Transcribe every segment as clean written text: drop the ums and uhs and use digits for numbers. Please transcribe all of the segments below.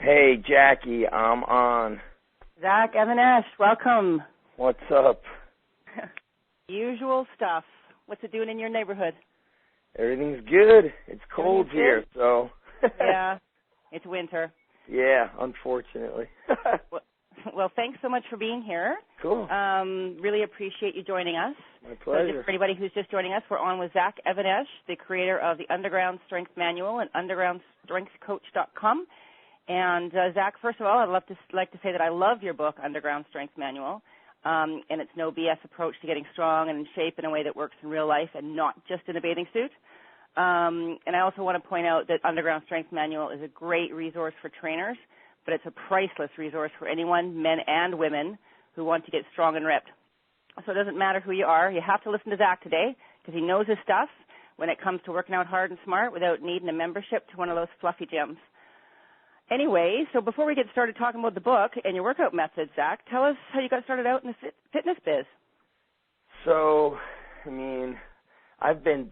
Hey, Jackie, I'm on. Zach, Even-Esh, welcome. What's up? Usual stuff. What's it doing in your neighborhood? Everything's good. It's cold here, so. Yeah, it's winter. Yeah, unfortunately. Well, thanks so much for being here. Cool. Really appreciate you joining us. My pleasure. So just for anybody who's just joining us, we're on with Zach Even-Esh, the creator of the Underground Strength Manual and undergroundstrengthcoach.com. And Zach, first of all, I'd like to say that I love your book, Underground Strength Manual, and its no BS approach to getting strong and in shape in a way that works in real life and not just in a bathing suit. And I also want to point out that Underground Strength Manual is a great resource for trainers, but it's a priceless resource for anyone, men and women, who want to get strong and ripped. So it doesn't matter who you are. You have to listen to Zach today because he knows his stuff when it comes to working out hard and smart without needing a membership to one of those fluffy gyms. Anyway, so before we get started talking about the book and your workout methods, Zach, tell us how you got started out in the fitness biz. So, I've been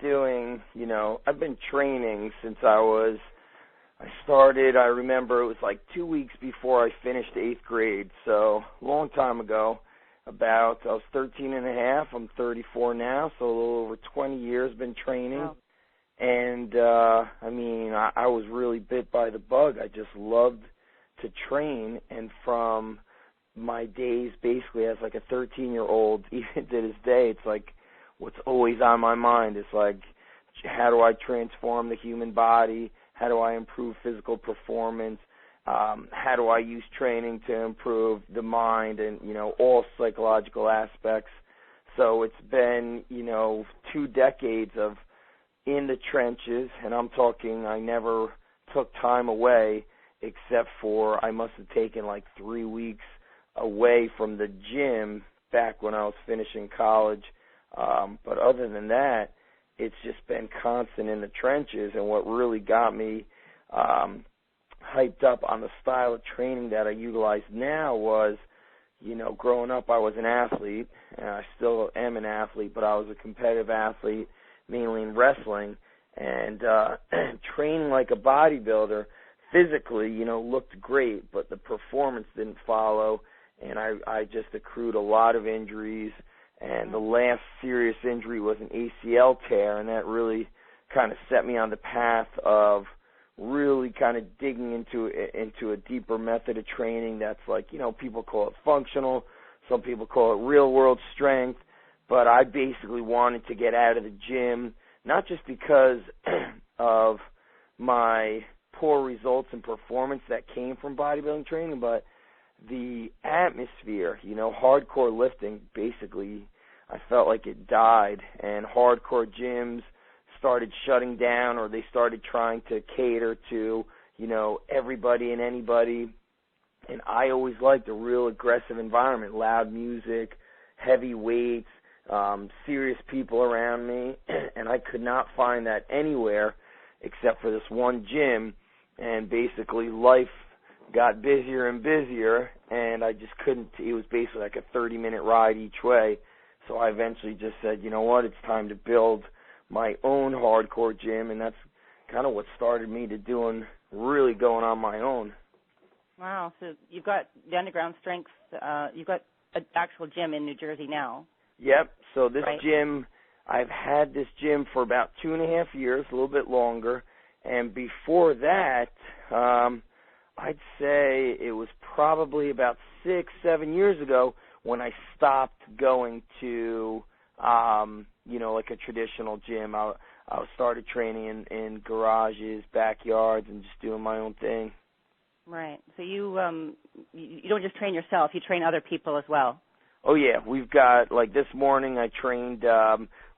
training since I remember it was like 2 weeks before I finished 8th grade, so a long time ago. I was 13 and a half. I'm 34 now, so a little over 20 years been training. Wow. And, I was really bit by the bug. I just loved to train, and from my days basically as like a 13-year-old, even to this day, it's like what's always on my mind is like, how do I transform the human body? How do I improve physical performance? How do I use training to improve the mind and, all psychological aspects? So it's been, 2 decades of in the trenches, and I'm talking I never took time away except for I must have taken like 3 weeks away from the gym back when I was finishing college. But other than that, it's just been constant in the trenches, and what really got me hyped up on the style of training that I utilize now was, growing up I was an athlete, and I still am an athlete, but I was a competitive athlete, mainly in wrestling, and training like a bodybuilder physically, looked great, but the performance didn't follow, and I just accrued a lot of injuries, and the last serious injury was an ACL tear, and that really kind of set me on the path of really kind of digging into a deeper method of training that's like, people call it functional, some people call it real-world strength, but I basically wanted to get out of the gym, not just because of my poor results and performance that came from bodybuilding training, but the atmosphere, hardcore lifting, basically, I felt like it died, and hardcore gyms started shutting down, or they started trying to cater to, everybody and anybody, and I always liked a real aggressive environment, loud music, heavy weights, serious people around me, and I could not find that anywhere except for this one gym, and basically life got busier and busier, and I just couldn't. It was basically like a 30-minute ride each way, so I eventually just said, you know what, it's time to build my own hardcore gym, and that's kind of what started me to really going on my own. Wow, so you've got the Underground Strength, you've got an actual gym in New Jersey now. Yep, so this right. gym, I've had this gym for about 2.5 years, a little bit longer, and before that, I'd say it was probably about 6-7 years ago when I stopped going to, like a traditional gym. I started training in garages, backyards, and just doing my own thing. Right. So you don't just train yourself; you train other people as well. Oh yeah, we've got, like this morning I trained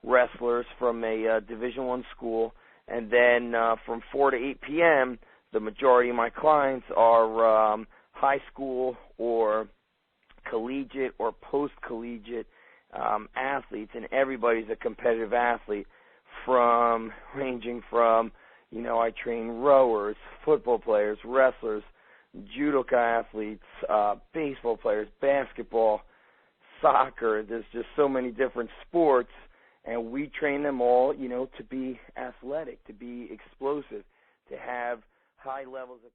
wrestlers from a Division I school, and then from 4 to 8 p.m., the majority of my clients are high school or collegiate or post-collegiate athletes, and everybody's a competitive athlete, ranging from, I train rowers, football players, wrestlers, judoka athletes, baseball players, basketball, soccer. There's just so many different sports, and we train them all, to be athletic, to be explosive, to have high levels of